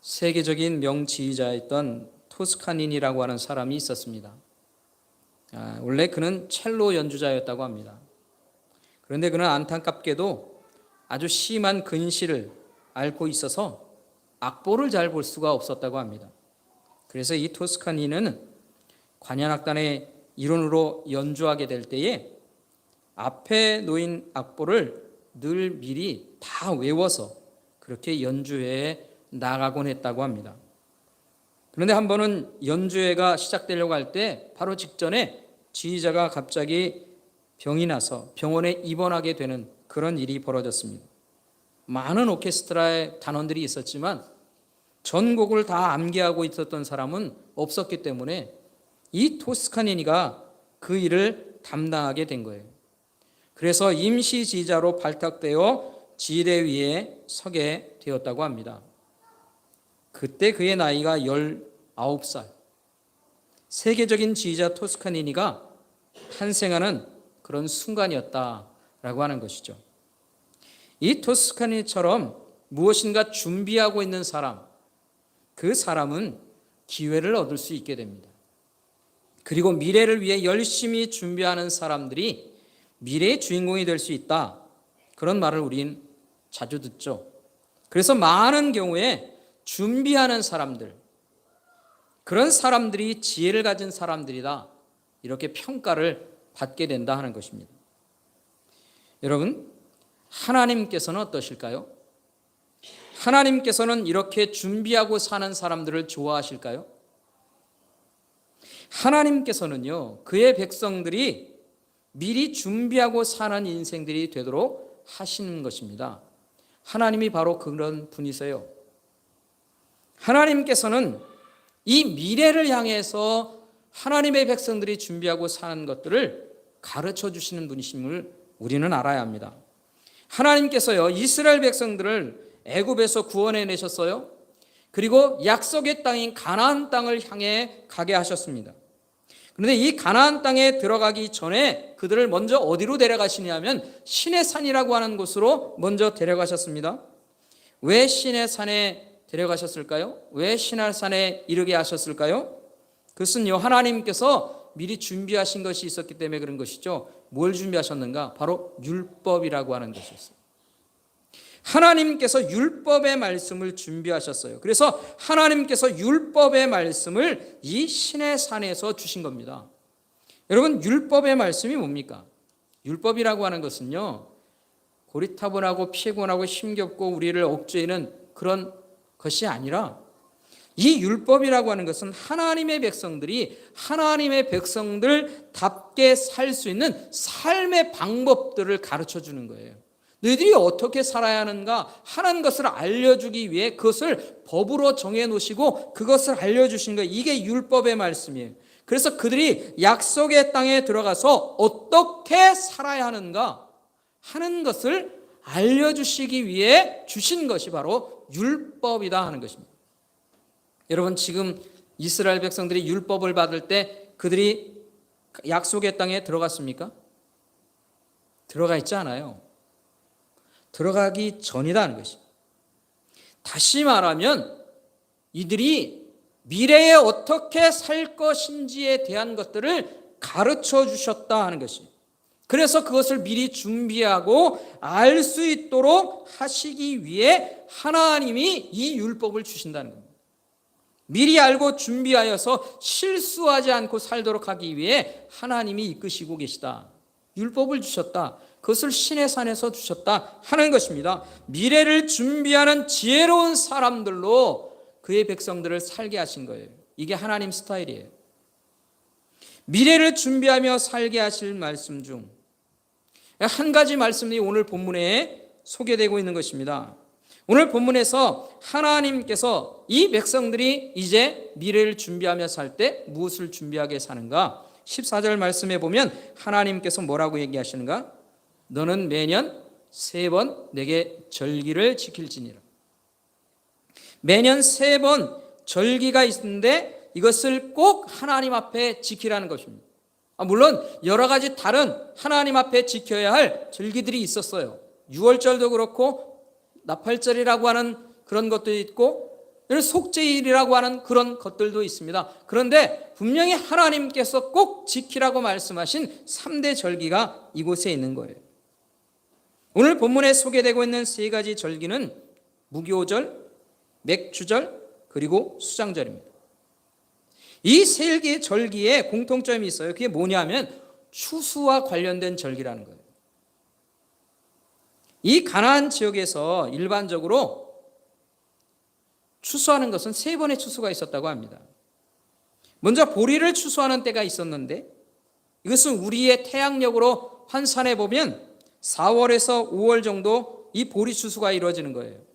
세계적인 명지휘자였던 토스카니니라고 하는 사람이 있었습니다. 원래 그는 첼로 연주자였다고 합니다. 그런데 그는 안타깝게도 아주 심한 근시를 앓고 있어서 악보를 잘 볼 수가 없었다고 합니다. 그래서 이 토스카니는 관현악단의 일원으로 연주하게 될 때에 앞에 놓인 악보를 늘 미리 다 외워서 그렇게 연주회에 나가곤 했다고 합니다. 그런데 한 번은 연주회가 시작되려고 할 때 바로 직전에 지휘자가 갑자기 병이 나서 병원에 입원하게 되는 그런 일이 벌어졌습니다. 많은 오케스트라의 단원들이 있었지만 전곡을 다 암기하고 있었던 사람은 없었기 때문에 이 토스카니니가 그 일을 담당하게 된 거예요. 그래서 임시 지휘자로 발탁되어 지휘대 위에 서게 되었다고 합니다. 그때 그의 나이가 19살. 세계적인 지휘자 토스카니니가 탄생하는 그런 순간이었다라고 하는 것이죠. 이 토스카니처럼 무엇인가 준비하고 있는 사람, 그 사람은 기회를 얻을 수 있게 됩니다. 그리고 미래를 위해 열심히 준비하는 사람들이 미래의 주인공이 될 수 있다. 그런 말을 우린 자주 듣죠. 그래서 많은 경우에 준비하는 사람들, 그런 사람들이 지혜를 가진 사람들이다. 이렇게 평가를 받게 된다 하는 것입니다. 여러분, 하나님께서는 어떠실까요? 하나님께서는 이렇게 준비하고 사는 사람들을 좋아하실까요? 하나님께서는요, 그의 백성들이 미리 준비하고 사는 인생들이 되도록 하시는 것입니다. 하나님이 바로 그런 분이세요. 하나님께서는 이 미래를 향해서 하나님의 백성들이 준비하고 사는 것들을 가르쳐 주시는 분이심을 우리는 알아야 합니다. 하나님께서요, 이스라엘 백성들을 애굽에서 구원해 내셨어요. 그리고 약속의 땅인 가나안 땅을 향해 가게 하셨습니다. 그런데 이 가나안 땅에 들어가기 전에 그들을 먼저 어디로 데려가시냐면 시내산이라고 하는 곳으로 먼저 데려가셨습니다. 왜 시내산에 데려가셨을까요? 왜 시내산에 이르게 하셨을까요? 그것은요, 하나님께서 미리 준비하신 것이 있었기 때문에 그런 것이죠. 뭘 준비하셨는가? 바로 율법이라고 하는 것이었어요. 하나님께서 율법의 말씀을 준비하셨어요. 그래서 하나님께서 율법의 말씀을 이 시내산에서 주신 겁니다. 여러분, 율법의 말씀이 뭡니까? 율법이라고 하는 것은요, 고리타분하고 피곤하고 힘겹고 우리를 억제하는 그런 것이 아니라 이 율법이라고 하는 것은 하나님의 백성들이 하나님의 백성들답게 살 수 있는 삶의 방법들을 가르쳐 주는 거예요. 너희들이 어떻게 살아야 하는가 하는 것을 알려주기 위해 그것을 법으로 정해놓으시고 그것을 알려주신 거예요. 이게 율법의 말씀이에요. 그래서 그들이 약속의 땅에 들어가서 어떻게 살아야 하는가 하는 것을 알려주시기 위해 주신 것이 바로 율법이다 하는 것입니다. 여러분, 지금 이스라엘 백성들이 율법을 받을 때 그들이 약속의 땅에 들어갔습니까? 들어가 있지 않아요. 들어가기 전이라는 것입니다. 다시 말하면 이들이 미래에 어떻게 살 것인지에 대한 것들을 가르쳐 주셨다 하는 것입니다. 그래서 그것을 미리 준비하고 알 수 있도록 하시기 위해 하나님이 이 율법을 주신다는 겁니다. 미리 알고 준비하여서 실수하지 않고 살도록 하기 위해 하나님이 이끄시고 계시다. 율법을 주셨다. 그것을 시내산에서 주셨다 하는 것입니다. 미래를 준비하는 지혜로운 사람들로 그의 백성들을 살게 하신 거예요. 이게 하나님 스타일이에요. 미래를 준비하며 살게 하실 말씀 중 한 가지 말씀이 오늘 본문에 소개되고 있는 것입니다. 오늘 본문에서 하나님께서 이 백성들이 이제 미래를 준비하며 살 때 무엇을 준비하게 사는가? 14절 말씀에 보면 하나님께서 뭐라고 얘기하시는가? 너는 매년 3번 내게 절기를 지킬지니라. 매년 3번 절기가 있는데 이것을 꼭 하나님 앞에 지키라는 것입니다. 물론 여러 가지 다른 하나님 앞에 지켜야 할 절기들이 있었어요. 6월절도 그렇고 나팔절이라고 하는 그런 것도 있고 속죄일이라고 하는 그런 것들도 있습니다. 그런데 분명히 하나님께서 꼭 지키라고 말씀하신 3대 절기가 이곳에 있는 거예요. 오늘 본문에 소개되고 있는 3가지 절기는 무교절, 맥주절, 그리고 수장절입니다. 이 3개의 절기에 공통점이 있어요. 그게 뭐냐면 추수와 관련된 절기라는 거예요. 이 가나안 지역에서 일반적으로 추수하는 것은 3번의 추수가 있었다고 합니다. 먼저 보리를 추수하는 때가 있었는데 이것은 우리의 태양력으로 환산해 보면 4월에서 5월 정도 이 보리 추수가 이루어지는 거예요.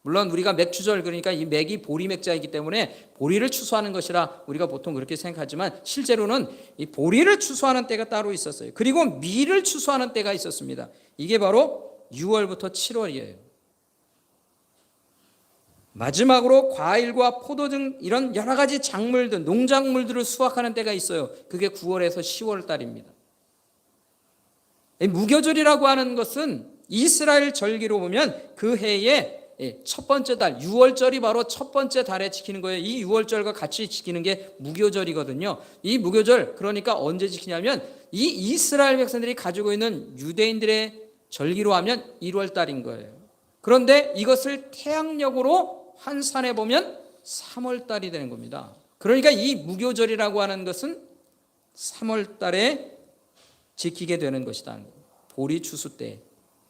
물론 우리가 맥추절, 그러니까 이 맥이 보리 맥자이기 때문에 보리를 추수하는 것이라 우리가 보통 그렇게 생각하지만 실제로는 이 보리를 추수하는 때가 따로 있었어요. 그리고 밀을 추수하는 때가 있었습니다. 이게 바로 6월부터 7월이에요. 마지막으로 과일과 포도 등 이런 여러 가지 작물들, 농작물들을 수확하는 때가 있어요. 그게 9월에서 10월 달입니다. 무교절이라고 하는 것은 이스라엘 절기로 보면 그 해에 첫 번째 달, 6월절이 바로 첫 번째 달에 지키는 거예요. 이 6월절과 같이 지키는 게 무교절이거든요. 이 무교절, 그러니까 언제 지키냐면 이 이스라엘 백성들이 가지고 있는 유대인들의 절기로 하면 1월 달인 거예요. 그런데 이것을 태양력으로 환산해 보면 3월 달이 되는 겁니다. 그러니까 이 무교절이라고 하는 것은 3월 달에 지키게 되는 것이다. 보리 추수 때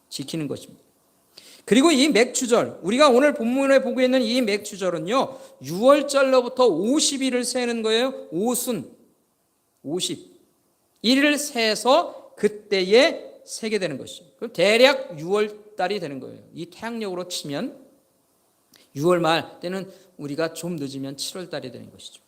지키는 것입니다. 그리고 이 맥추절, 우리가 오늘 본문에 보고 있는 이 맥추절은요 6월절로부터 50일을 세는 거예요. 오순 51일을 세서 그때에 세게 되는 것이죠. 그럼 대략 6월달이 되는 거예요. 이 태양력으로 치면 6월 말 때는 우리가 좀 늦으면 7월달이 되는 것이죠.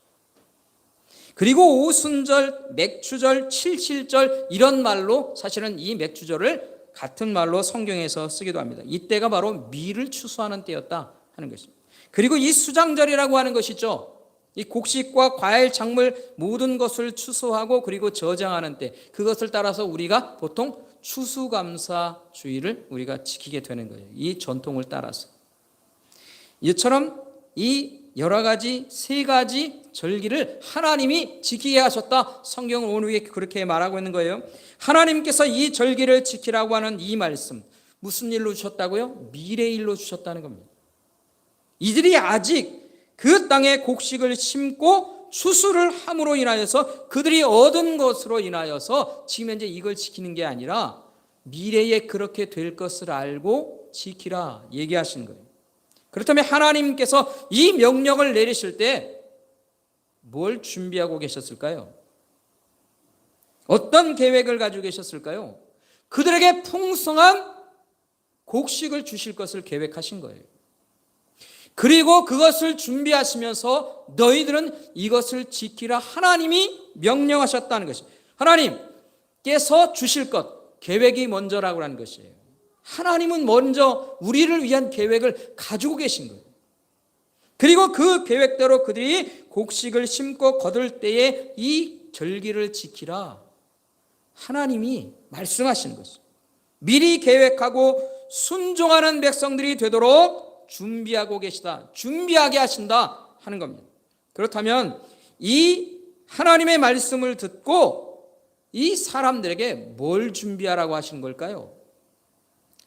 그리고 오순절, 맥추절, 칠칠절 이런 말로 사실은 이 맥추절을 같은 말로 성경에서 쓰기도 합니다. 이때가 바로 밀을 추수하는 때였다 하는 것입니다. 그리고 이 수장절이라고 하는 것이죠. 이 곡식과 과일, 작물 모든 것을 추수하고 그리고 저장하는 때, 그것을 따라서 우리가 보통 추수감사주의를 우리가 지키게 되는 거예요. 이 전통을 따라서. 이처럼 이 여러 가지 3가지 절기를 하나님이 지키게 하셨다. 성경은 오늘 그렇게 말하고 있는 거예요. 하나님께서 이 절기를 지키라고 하는 이 말씀, 무슨 일로 주셨다고요? 미래의 일로 주셨다는 겁니다. 이들이 아직 그 땅에 곡식을 심고 추수를 함으로 인하여서 그들이 얻은 것으로 인하여서 지금 현재 이걸 지키는 게 아니라 미래에 그렇게 될 것을 알고 지키라 얘기하시는 거예요. 그렇다면 하나님께서 이 명령을 내리실 때 뭘 준비하고 계셨을까요? 어떤 계획을 가지고 계셨을까요? 그들에게 풍성한 곡식을 주실 것을 계획하신 거예요. 그리고 그것을 준비하시면서 너희들은 이것을 지키라 하나님이 명령하셨다는 것이에요. 하나님께서 주실 것, 계획이 먼저라고 하는 것이에요. 하나님은 먼저 우리를 위한 계획을 가지고 계신 거예요. 그리고 그 계획대로 그들이 곡식을 심고 거둘 때에 이 절기를 지키라 하나님이 말씀하시는 것이죠. 미리 계획하고 순종하는 백성들이 되도록 준비하고 계시다, 준비하게 하신다 하는 겁니다. 그렇다면 이 하나님의 말씀을 듣고 이 사람들에게 뭘 준비하라고 하시는 걸까요?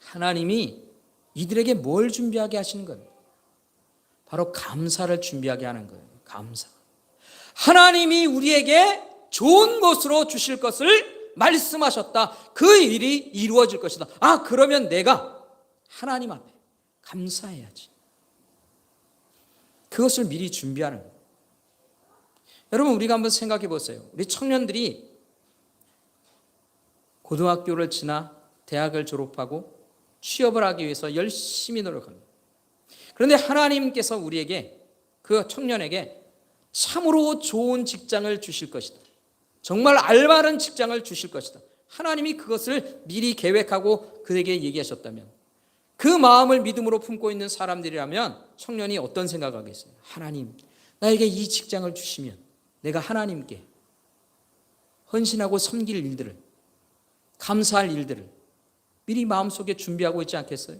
하나님이 이들에게 뭘 준비하게 하시는 겁니다. 바로 감사를 준비하게 하는 거예요. 감사. 하나님이 우리에게 좋은 것으로 주실 것을 말씀하셨다. 그 일이 이루어질 것이다. 그러면 내가 하나님 앞에 감사해야지. 그것을 미리 준비하는 거예요. 여러분, 우리가 한번 생각해 보세요. 우리 청년들이 고등학교를 지나 대학을 졸업하고 취업을 하기 위해서 열심히 노력합니다. 그런데 하나님께서 우리에게, 그 청년에게 참으로 좋은 직장을 주실 것이다. 정말 알바하는 직장을 주실 것이다. 하나님이 그것을 미리 계획하고 그에게 얘기하셨다면, 그 마음을 믿음으로 품고 있는 사람들이라면 청년이 어떤 생각을 하겠어요? 하나님, 나에게 이 직장을 주시면 내가 하나님께 헌신하고 섬길 일들을, 감사할 일들을 미리 마음속에 준비하고 있지 않겠어요?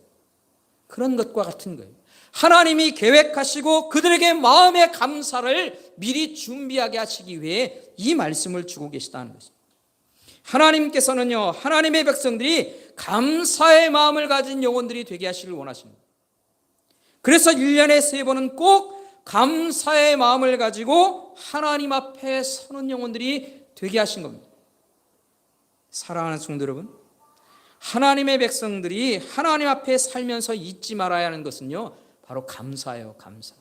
그런 것과 같은 거예요. 하나님이 계획하시고 그들에게 마음의 감사를 미리 준비하게 하시기 위해 이 말씀을 주고 계시다는 것입니다. 하나님께서는요, 하나님의 백성들이 감사의 마음을 가진 영혼들이 되게 하시길 원하십니다. 그래서 1년에 3번은 꼭 감사의 마음을 가지고 하나님 앞에 서는 영혼들이 되게 하신 겁니다. 사랑하는 성도 여러분, 하나님의 백성들이 하나님 앞에 살면서 잊지 말아야 하는 것은요, 바로 감사예요. 감사.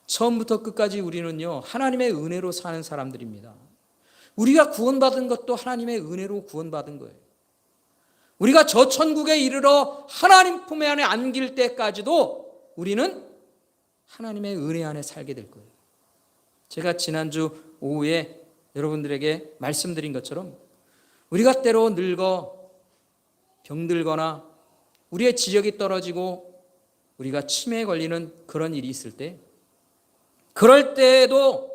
처음부터 끝까지 우리는요, 하나님의 은혜로 사는 사람들입니다. 우리가 구원받은 것도 하나님의 은혜로 구원받은 거예요. 우리가 저 천국에 이르러 하나님 품에 안에 안길 때까지도 우리는 하나님의 은혜 안에 살게 될 거예요. 제가 지난주 오후에 여러분들에게 말씀드린 것처럼 우리가 때로 늙어 병들거나 우리의 지력이 떨어지고 우리가 치매에 걸리는 그런 일이 있을 때, 그럴 때에도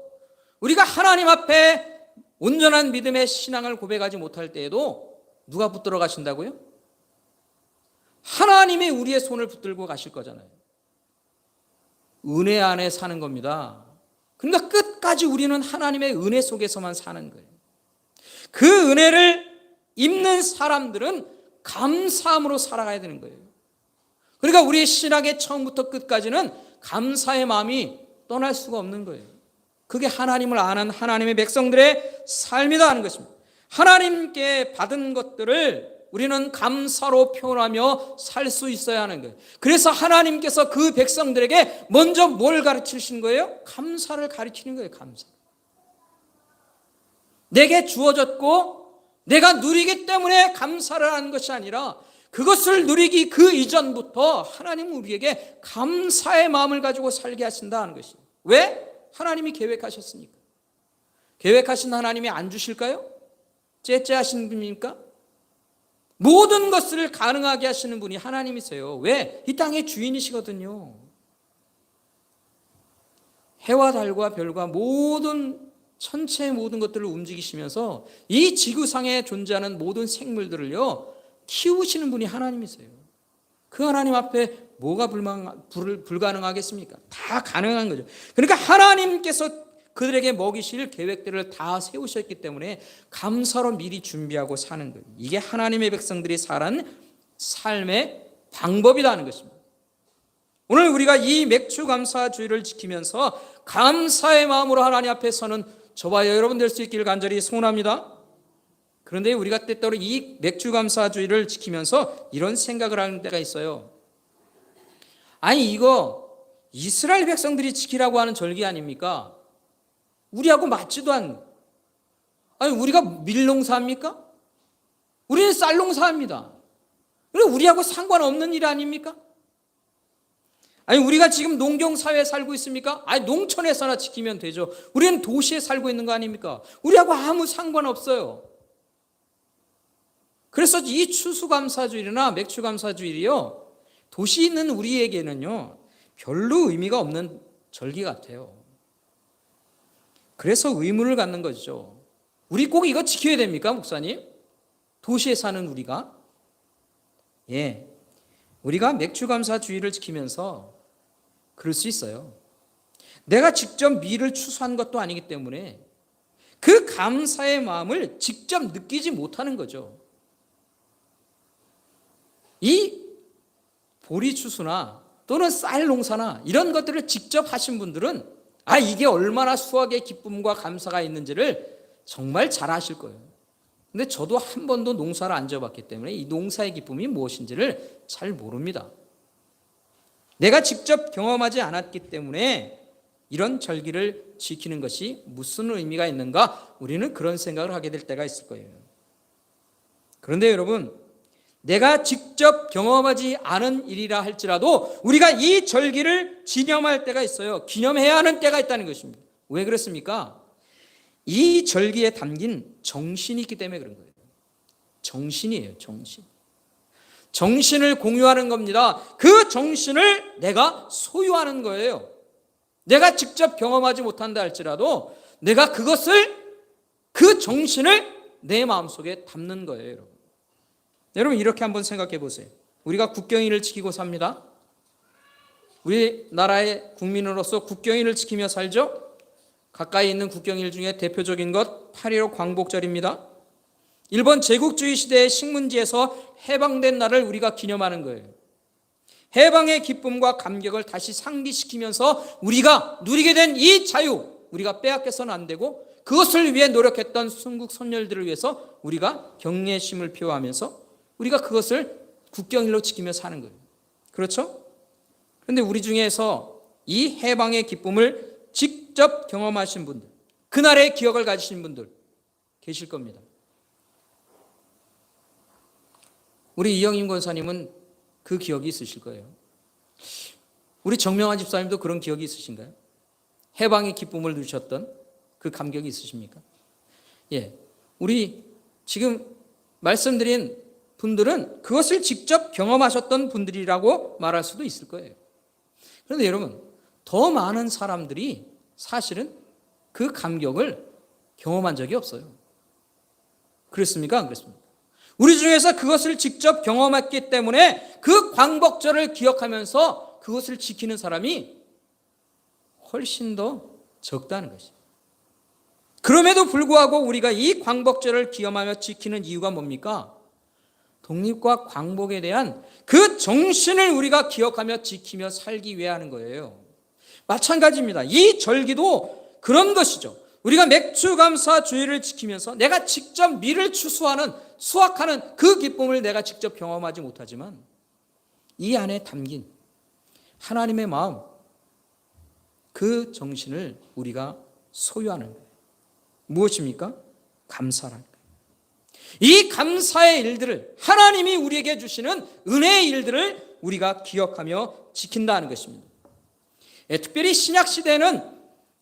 우리가 하나님 앞에 온전한 믿음의 신앙을 고백하지 못할 때에도 누가 붙들어 가신다고요? 하나님이 우리의 손을 붙들고 가실 거잖아요. 은혜 안에 사는 겁니다. 그러니까 끝까지 우리는 하나님의 은혜 속에서만 사는 거예요. 그 은혜를 입는 사람들은 감사함으로 살아가야 되는 거예요. 그러니까 우리의 신학의 처음부터 끝까지는 감사의 마음이 떠날 수가 없는 거예요. 그게 하나님을 아는 하나님의 백성들의 삶이다 하는 것입니다. 하나님께 받은 것들을 우리는 감사로 표현하며 살 수 있어야 하는 거예요. 그래서 하나님께서 그 백성들에게 먼저 뭘 가르치신 거예요? 감사를 가르치는 거예요. 감사. 내게 주어졌고 내가 누리기 때문에 감사를 하는 것이 아니라 그것을 누리기 그 이전부터 하나님은 우리에게 감사의 마음을 가지고 살게 하신다 하는 것이에요. 왜? 하나님이 계획하셨으니까. 계획하신 하나님이 안 주실까요? 째째하신 분입니까? 모든 것을 가능하게 하시는 분이 하나님이세요. 왜? 이 땅의 주인이시거든요. 해와 달과 별과 모든 천체의 모든 것들을 움직이시면서 이 지구상에 존재하는 모든 생물들을요 키우시는 분이 하나님이세요. 그 하나님 앞에 뭐가 불가능하겠습니까? 다 가능한 거죠. 그러니까 하나님께서 그들에게 먹이실 계획들을 다 세우셨기 때문에 감사로 미리 준비하고 사는 거예요. 이게 하나님의 백성들이 살아가는 삶의 방법이라는 것입니다. 오늘 우리가 이 맥주감사주의를 지키면서 감사의 마음으로 하나님 앞에 서는 저와 여러분 될 수 있기를 간절히 소원합니다. 그런데 우리가 때때로 이 맥주감사주의를 지키면서 이런 생각을 하는 때가 있어요. 아니 이거 이스라엘 백성들이 지키라고 하는 절기 아닙니까? 우리하고 맞지도 않는. 아니 우리가 밀농사합니까? 우리는 쌀농사합니다. 우리하고 상관없는 일 아닙니까? 아니 우리가 지금 농경사회에 살고 있습니까? 아니 농촌에서나 지키면 되죠. 우리는 도시에 살고 있는 거 아닙니까? 우리하고 아무 상관없어요. 그래서 이 추수감사주일이나 맥주감사주일이요 도시에 있는 우리에게는요 별로 의미가 없는 절기 같아요. 그래서 의무를 갖는 거죠. 우리 꼭 이거 지켜야 됩니까, 목사님? 도시에 사는 우리가? 예, 우리가 맥주감사주의를 지키면서 그럴 수 있어요. 내가 직접 밀을 추수한 것도 아니기 때문에 그 감사의 마음을 직접 느끼지 못하는 거죠. 이 보리 추수나 또는 쌀 농사나 이런 것들을 직접 하신 분들은 이게 얼마나 수확의 기쁨과 감사가 있는지를 정말 잘 아실 거예요. 근데 저도 한 번도 농사를 안 지어봤기 때문에 이 농사의 기쁨이 무엇인지를 잘 모릅니다. 내가 직접 경험하지 않았기 때문에 이런 절기를 지키는 것이 무슨 의미가 있는가? 우리는 그런 생각을 하게 될 때가 있을 거예요. 그런데 여러분, 내가 직접 경험하지 않은 일이라 할지라도 우리가 이 절기를 기념할 때가 있어요. 기념해야 하는 때가 있다는 것입니다. 왜 그렇습니까? 이 절기에 담긴 정신이 있기 때문에 그런 거예요. 정신이에요, 정신. 정신을 공유하는 겁니다. 그 정신을 내가 소유하는 거예요. 내가 직접 경험하지 못한다 할지라도 내가 그 정신을 내 마음속에 담는 거예요, 여러분. 여러분 이렇게 한번 생각해 보세요. 우리가 국경일을 지키고 삽니다. 우리나라의 국민으로서 국경일을 지키며 살죠. 가까이 있는 국경일 중에 대표적인 것 8.15 광복절입니다. 일본 제국주의 시대의 식문지에서 해방된 날을 우리가 기념하는 거예요. 해방의 기쁨과 감격을 다시 상기시키면서 우리가 누리게 된 이 자유, 우리가 빼앗겨서는 안 되고 그것을 위해 노력했던 순국 선열들을 위해서 우리가 경외심을 표하면서 우리가 그것을 국경일로 지키며 사는 거예요. 그렇죠? 그런데 우리 중에서 이 해방의 기쁨을 직접 경험하신 분들, 그날의 기억을 가지신 분들 계실 겁니다. 우리 이영임 권사님은 그 기억이 있으실 거예요. 우리 정명환 집사님도 그런 기억이 있으신가요? 해방의 기쁨을 누리셨던 그 감격이 있으십니까? 예, 우리 지금 말씀드린 분들은 그것을 직접 경험하셨던 분들이라고 말할 수도 있을 거예요. 그런데 여러분, 더 많은 사람들이 사실은 그 감격을 경험한 적이 없어요. 그렇습니까? 안 그렇습니까? 우리 중에서 그것을 직접 경험했기 때문에 그 광복절을 기억하면서 그것을 지키는 사람이 훨씬 더 적다는 것이죠. 그럼에도 불구하고 우리가 이 광복절을 기념하며 지키는 이유가 뭡니까? 독립과 광복에 대한 그 정신을 우리가 기억하며 지키며 살기 위해 하는 거예요. 마찬가지입니다. 이 절기도 그런 것이죠. 우리가 맥추감사주의를 지키면서 내가 직접 밀을 추수하는, 수확하는 그 기쁨을 내가 직접 경험하지 못하지만 이 안에 담긴 하나님의 마음, 그 정신을 우리가 소유하는 거예요. 무엇입니까? 감사라는 거예요. 이 감사의 일들을, 하나님이 우리에게 주시는 은혜의 일들을 우리가 기억하며 지킨다는 것입니다. 특별히 신약시대는,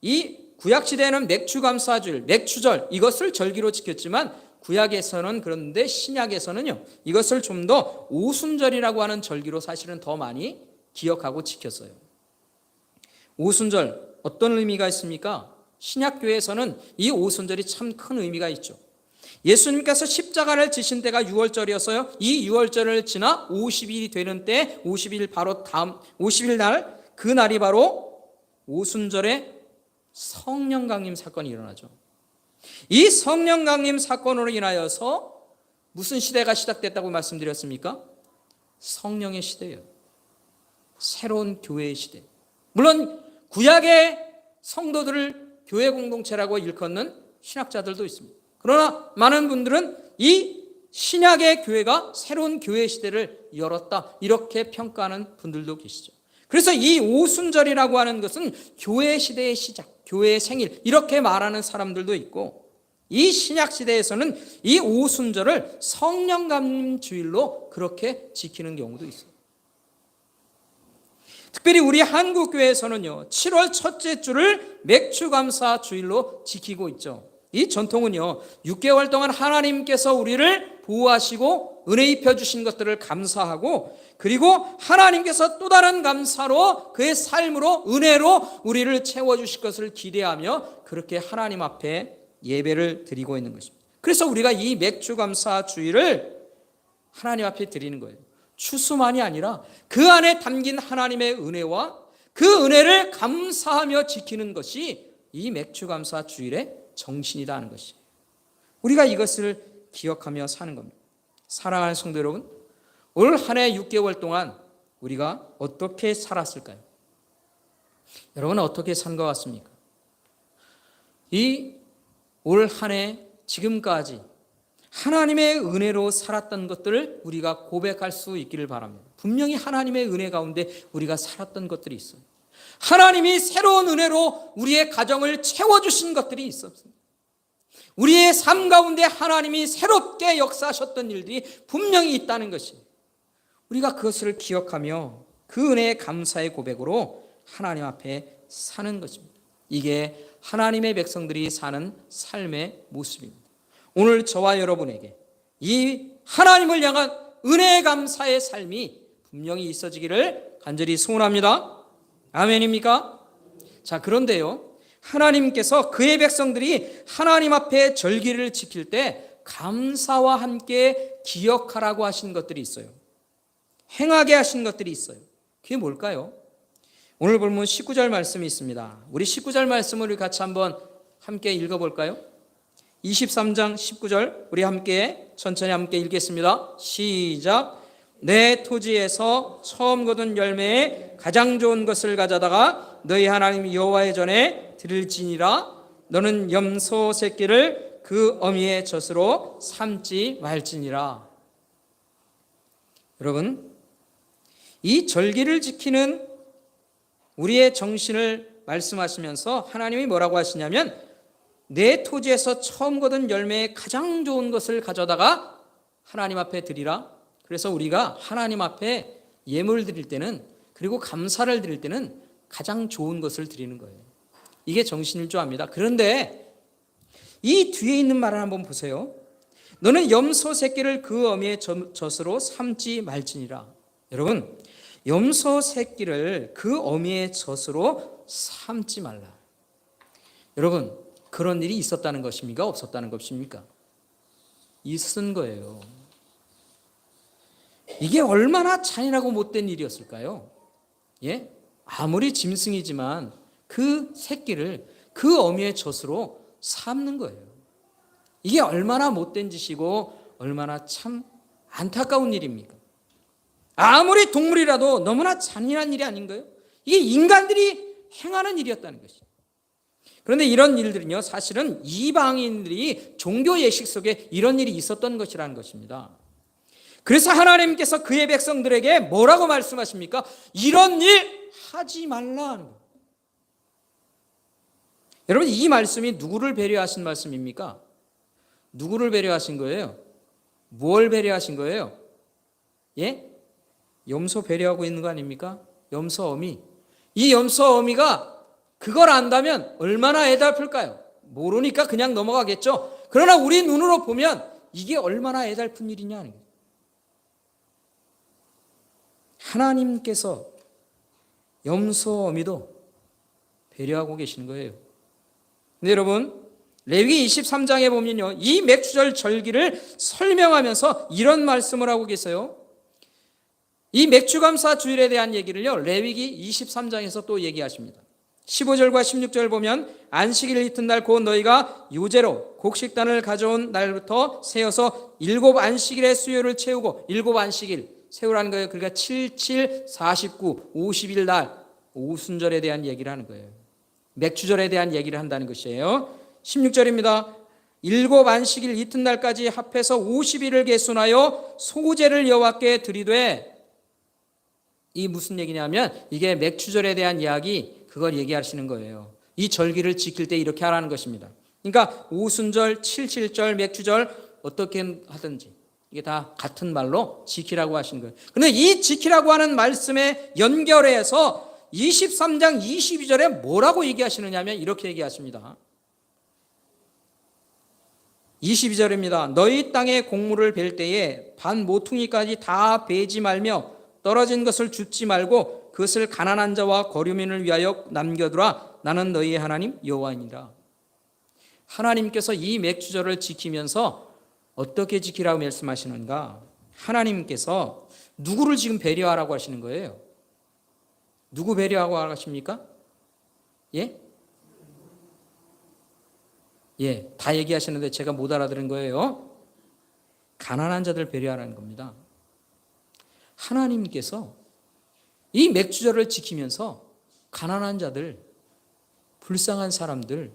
이 구약시대에는 맥추감사주일, 맥추절, 이것을 절기로 지켰지만 구약에서는, 그런데 신약에서는요, 이것을 좀 더 오순절이라고 하는 절기로 사실은 더 많이 기억하고 지켰어요. 오순절 어떤 의미가 있습니까? 신약교회에서는 이 오순절이 참 큰 의미가 있죠. 예수님께서 십자가를 지신 때가 6월절이었어요. 이 6월절을 지나 50일이 되는 때, 50일 바로 다음 50일 날, 그 날이 바로 오순절에 성령 강림 사건이 일어나죠. 이 성령 강림 사건으로 인하여서 무슨 시대가 시작됐다고 말씀드렸습니까? 성령의 시대예요. 새로운 교회의 시대. 물론 구약의 성도들을 교회 공동체라고 일컫는 신학자들도 있습니다. 그러나 많은 분들은 이 신약의 교회가 새로운 교회 시대를 열었다, 이렇게 평가하는 분들도 계시죠. 그래서 이 오순절이라고 하는 것은 교회 시대의 시작, 교회의 생일, 이렇게 말하는 사람들도 있고, 이 신약 시대에서는 이 오순절을 성령 강림 주일로 그렇게 지키는 경우도 있어요. 특별히 우리 한국교회에서는요, 7월 첫째 주를 맥추감사 주일로 지키고 있죠. 이 전통은요, 6개월 동안 하나님께서 우리를 보호하시고 은혜 입혀주신 것들을 감사하고, 그리고 하나님께서 또 다른 감사로 그의 삶으로, 은혜로 우리를 채워주실 것을 기대하며 그렇게 하나님 앞에 예배를 드리고 있는 것입니다. 그래서 우리가 이 맥추감사 주일을 하나님 앞에 드리는 거예요. 추수만이 아니라 그 안에 담긴 하나님의 은혜와 그 은혜를 감사하며 지키는 것이 이 맥추감사 주일의 정신이다 하는 것이, 우리가 이것을 기억하며 사는 겁니다. 사랑하는 성도 여러분, 올 한 해 6개월 동안 우리가 어떻게 살았을까요? 여러분은 어떻게 산 것 같습니까? 이 올 한 해 지금까지 하나님의 은혜로 살았던 것들을 우리가 고백할 수 있기를 바랍니다. 분명히 하나님의 은혜 가운데 우리가 살았던 것들이 있어요. 하나님이 새로운 은혜로 우리의 가정을 채워주신 것들이 있었습니다. 우리의 삶 가운데 하나님이 새롭게 역사하셨던 일들이 분명히 있다는 것입니다. 우리가 그것을 기억하며 그 은혜의 감사의 고백으로 하나님 앞에 사는 것입니다. 이게 하나님의 백성들이 사는 삶의 모습입니다. 오늘 저와 여러분에게 이 하나님을 향한 은혜의 감사의 삶이 분명히 있어지기를 간절히 소원합니다. 아멘입니까? 자, 그런데요, 하나님께서 그의 백성들이 하나님 앞에 절기를 지킬 때 감사와 함께 기억하라고 하신 것들이 있어요. 행하게 하신 것들이 있어요. 그게 뭘까요? 오늘 본문 19절 말씀이 있습니다. 우리 19절 말씀을 같이 한번 함께 읽어볼까요? 23장 19절 우리 함께 천천히 함께 읽겠습니다. 시작. 내 토지에서 처음 거둔 열매에 가장 좋은 것을 가져다가 너희 하나님 여호와의 전에 드릴지니라. 너는 염소 새끼를 그 어미의 젖으로 삼지 말지니라. 여러분, 이 절기를 지키는 우리의 정신을 말씀하시면서 하나님이 뭐라고 하시냐면 내 토지에서 처음 거둔 열매에 가장 좋은 것을 가져다가 하나님 앞에 드리라. 그래서 우리가 하나님 앞에 예물 드릴 때는, 그리고 감사를 드릴 때는 가장 좋은 것을 드리는 거예요. 이게 정신일조합니다. 그런데 이 뒤에 있는 말을 한번 보세요. 너는 염소 새끼를 그 어미의 젖으로 삼지 말지니라. 여러분, 염소 새끼를 그 어미의 젖으로 삼지 말라. 여러분, 그런 일이 있었다는 것입니까? 없었다는 것입니까? 있은 거예요. 이게 얼마나 잔인하고 못된 일이었을까요? 예? 아무리 짐승이지만 그 새끼를 그 어미의 젖으로 삼는 거예요. 이게 얼마나 못된 짓이고 얼마나 참 안타까운 일입니까? 아무리 동물이라도 너무나 잔인한 일이 아닌가요? 이게 인간들이 행하는 일이었다는 것이죠. 그런데 이런 일들은요, 사실은 이방인들이 종교 예식 속에 이런 일이 있었던 것이라는 것입니다. 그래서 하나님께서 그의 백성들에게 뭐라고 말씀하십니까? 이런 일 하지 말라는 거예요. 여러분, 이 말씀이 누구를 배려하신 말씀입니까? 누구를 배려하신 거예요? 뭘 배려하신 거예요? 예? 염소 배려하고 있는 거 아닙니까? 염소 어미. 이 염소 어미가 그걸 안다면 얼마나 애달플까요? 모르니까 그냥 넘어가겠죠. 그러나 우리 눈으로 보면 이게 얼마나 애달픈 일이냐는 거예요. 하나님께서 염소 어미도 배려하고 계시는 거예요. 근데 여러분, 레위기 23장에 보면요, 이 맥주절 절기를 설명하면서 이런 말씀을 하고 계세요. 이 맥주감사 주일에 대한 얘기를요, 레위기 23장에서 또 얘기하십니다. 15절과 16절 보면 안식일 이튿날 곧 너희가 유제로 곡식단을 가져온 날부터 세어서 7안식일의 수요를 채우고, 7안식일 세우라는 거예요. 그러니까 77, 49, 50일 날 오순절에 대한 얘기를 하는 거예요. 맥주절에 대한 얘기를 한다는 것이에요. 16절입니다. 7안식일 이튿날까지 합해서 50일을 계순하여 소제를 여호와께 드리되, 이 무슨 얘기냐면 이게 맥주절에 대한 이야기, 그걸 얘기하시는 거예요. 이 절기를 지킬 때 이렇게 하라는 것입니다. 그러니까 오순절, 77절, 맥주절 어떻게 하든지 이게 다 같은 말로 지키라고 하신 거예요. 그런데 이 지키라고 하는 말씀에 연결해서 23장 22절에 뭐라고 얘기하시느냐 하면 이렇게 얘기하십니다. 22절입니다. 너희 땅의 곡물을 벨 때에 반 모퉁이까지 다 베지 말며 떨어진 것을 줍지 말고 그것을 가난한 자와 거류민을 위하여 남겨두라. 나는 너희의 하나님 여호와이니라. 하나님께서 이 맥주절을 지키면서 어떻게 지키라고 말씀하시는가? 하나님께서 누구를 지금 배려하라고 하시는 거예요? 누구 배려하고 하십니까? 예? 예, 다 얘기하시는데 제가 못 알아들은 거예요. 가난한 자들 배려하라는 겁니다. 하나님께서 이 맥주절을 지키면서 가난한 자들, 불쌍한 사람들,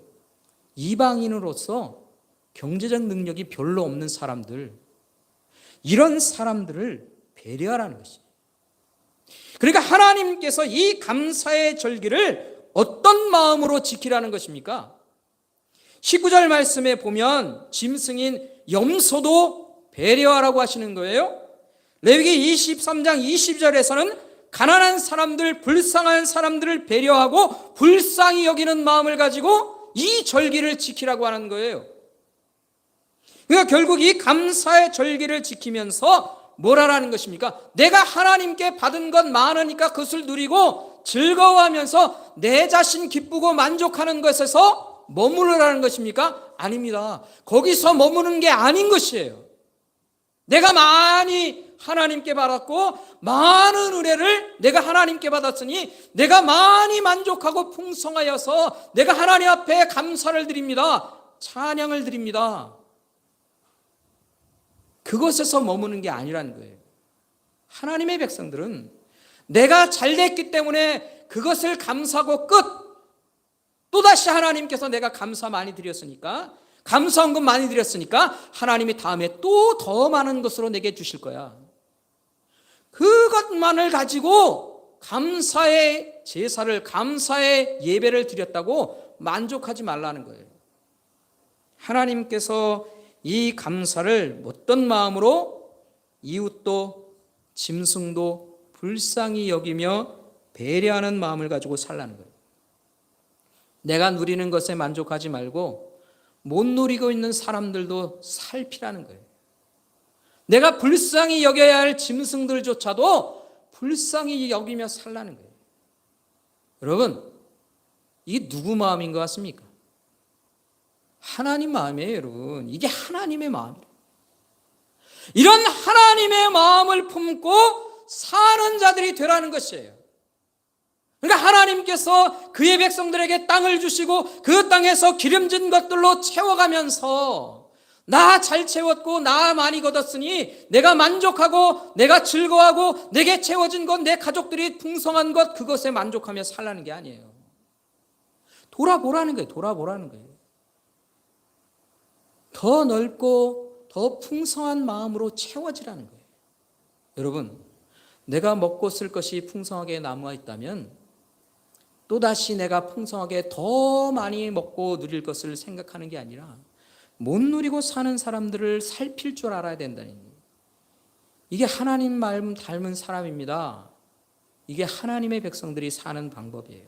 이방인으로서 경제적 능력이 별로 없는 사람들, 이런 사람들을 배려하라는 것이에요. 그러니까 하나님께서 이 감사의 절기를 어떤 마음으로 지키라는 것입니까? 19절 말씀에 보면 짐승인 염소도 배려하라고 하시는 거예요. 레위기 23장 22절에서는 가난한 사람들, 불쌍한 사람들을 배려하고 불쌍히 여기는 마음을 가지고 이 절기를 지키라고 하는 거예요. 그러니까 결국 이 감사의 절기를 지키면서 뭘 하라는 것입니까? 내가 하나님께 받은 것 많으니까 그것을 누리고 즐거워하면서 내 자신 기쁘고 만족하는 것에서 머무르라는 것입니까? 아닙니다. 거기서 머무는 게 아닌 것이에요. 내가 많이 하나님께 받았고 많은 은혜를 내가 하나님께 받았으니 내가 많이 만족하고 풍성하여서 내가 하나님 앞에 감사를 드립니다. 찬양을 드립니다. 그것에서 머무는 게 아니라는 거예요. 하나님의 백성들은 내가 잘됐기 때문에 그것을 감사하고 끝. 또다시 하나님께서 내가 감사 많이 드렸으니까, 감사헌금 많이 드렸으니까 하나님이 다음에 또 더 많은 것으로 내게 주실 거야. 그것만을 가지고 감사의 제사를, 감사의 예배를 드렸다고 만족하지 말라는 거예요. 하나님께서 이 감사를 어떤 마음으로 이웃도 짐승도 불쌍히 여기며 배려하는 마음을 가지고 살라는 거예요. 내가 누리는 것에 만족하지 말고 못 누리고 있는 사람들도 살피라는 거예요. 내가 불쌍히 여겨야 할 짐승들조차도 불쌍히 여기며 살라는 거예요. 여러분, 이게 누구 마음인 것 같습니까? 하나님 마음이에요, 여러분. 이게 하나님의 마음이에요. 이런 하나님의 마음을 품고 사는 자들이 되라는 것이에요. 그러니까 하나님께서 그의 백성들에게 땅을 주시고 그 땅에서 기름진 것들로 채워가면서 나 잘 채웠고 나 많이 거뒀으니 내가 만족하고 내가 즐거워하고 내게 채워진 것, 내 가족들이 풍성한 것, 그것에 만족하며 살라는 게 아니에요. 돌아보라는 거예요. 돌아보라는 거예요. 더 넓고 더 풍성한 마음으로 채워지라는 거예요. 여러분, 내가 먹고 쓸 것이 풍성하게 남아 있다면 또다시 내가 풍성하게 더 많이 먹고 누릴 것을 생각하는 게 아니라 못 누리고 사는 사람들을 살필 줄 알아야 된다는 거예요. 이게 하나님 마음 닮은 사람입니다. 이게 하나님의 백성들이 사는 방법이에요.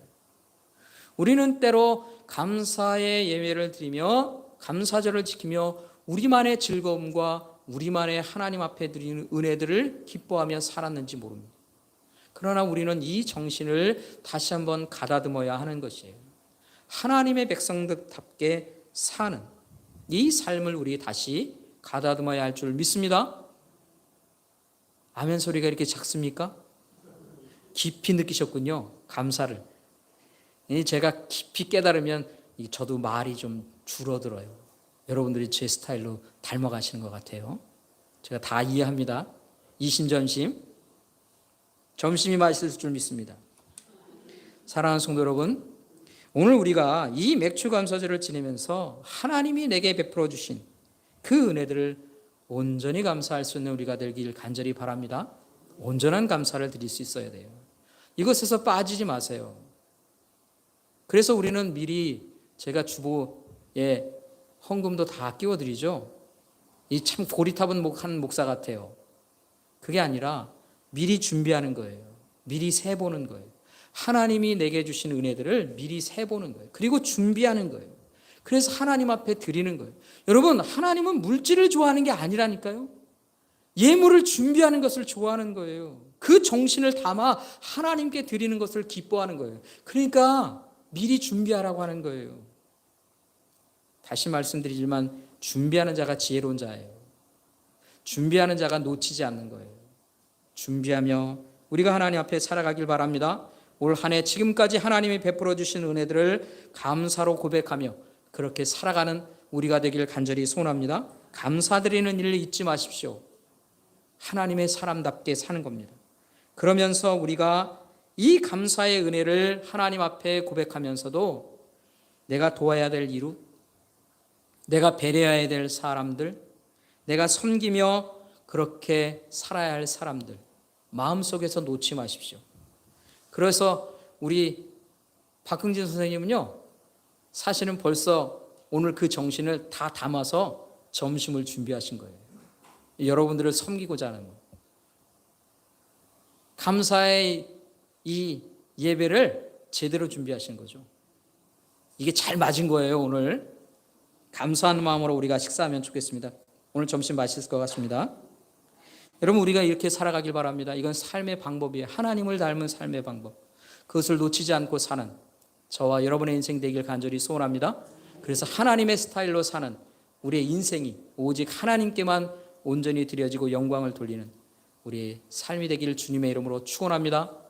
우리는 때로 감사의 예배를 드리며 감사절을 지키며 우리만의 즐거움과 우리만의 하나님 앞에 드리는 은혜들을 기뻐하며 살았는지 모릅니다. 그러나 우리는 이 정신을 다시 한번 가다듬어야 하는 것이에요. 하나님의 백성들답게 사는 이 삶을 우리 다시 가다듬어야 할 줄 믿습니다. 아멘 소리가 이렇게 작습니까? 깊이 느끼셨군요. 감사를. 제가 깊이 깨달으면 저도 말이 좀 줄어들어요. 여러분들이 제 스타일로 닮아가시는 것 같아요. 제가 다 이해합니다. 이심전심. 점심이 맛있을 줄 믿습니다. 사랑하는 성도 여러분, 오늘 우리가 이 맥주감사절을 지내면서 하나님이 내게 베풀어 주신 그 은혜들을 온전히 감사할 수 있는 우리가 되길 간절히 바랍니다. 온전한 감사를 드릴 수 있어야 돼요. 이것에서 빠지지 마세요. 그래서 우리는 미리 제가 주보에 헌금도 다 끼워드리죠. 이 참 고리타분 한 목사 같아요. 그게 아니라 미리 준비하는 거예요. 미리 세보는 거예요. 하나님이 내게 주신 은혜들을 미리 세보는 거예요. 그리고 준비하는 거예요. 그래서 하나님 앞에 드리는 거예요. 여러분, 하나님은 물질을 좋아하는 게 아니라니까요. 예물을 준비하는 것을 좋아하는 거예요. 그 정신을 담아 하나님께 드리는 것을 기뻐하는 거예요. 그러니까 미리 준비하라고 하는 거예요. 다시 말씀드리지만 준비하는 자가 지혜로운 자예요. 준비하는 자가 놓치지 않는 거예요. 준비하며 우리가 하나님 앞에 살아가길 바랍니다. 올 한 해 지금까지 하나님이 베풀어 주신 은혜들을 감사로 고백하며 그렇게 살아가는 우리가 되길 간절히 소원합니다. 감사드리는 일을 잊지 마십시오. 하나님의 사람답게 사는 겁니다. 그러면서 우리가 이 감사의 은혜를 하나님 앞에 고백하면서도 내가 도와야 될 이웃, 내가 배려해야 될 사람들, 내가 섬기며 그렇게 살아야 할 사람들 마음속에서 놓지 마십시오. 그래서 우리 박흥진 선생님은요, 사실은 벌써 오늘 그 정신을 다 담아서 점심을 준비하신 거예요. 여러분들을 섬기고자 하는 거예요. 감사의 이 예배를 제대로 준비하신 거죠. 이게 잘 맞은 거예요. 오늘 감사하는 마음으로 우리가 식사하면 좋겠습니다. 오늘 점심 맛있을 것 같습니다. 여러분, 우리가 이렇게 살아가길 바랍니다. 이건 삶의 방법이에요. 하나님을 닮은 삶의 방법. 그것을 놓치지 않고 사는 저와 여러분의 인생 되길 간절히 소원합니다. 그래서 하나님의 스타일로 사는 우리의 인생이 오직 하나님께만 온전히 드려지고 영광을 돌리는 우리 삶이 되길 주님의 이름으로 축원합니다.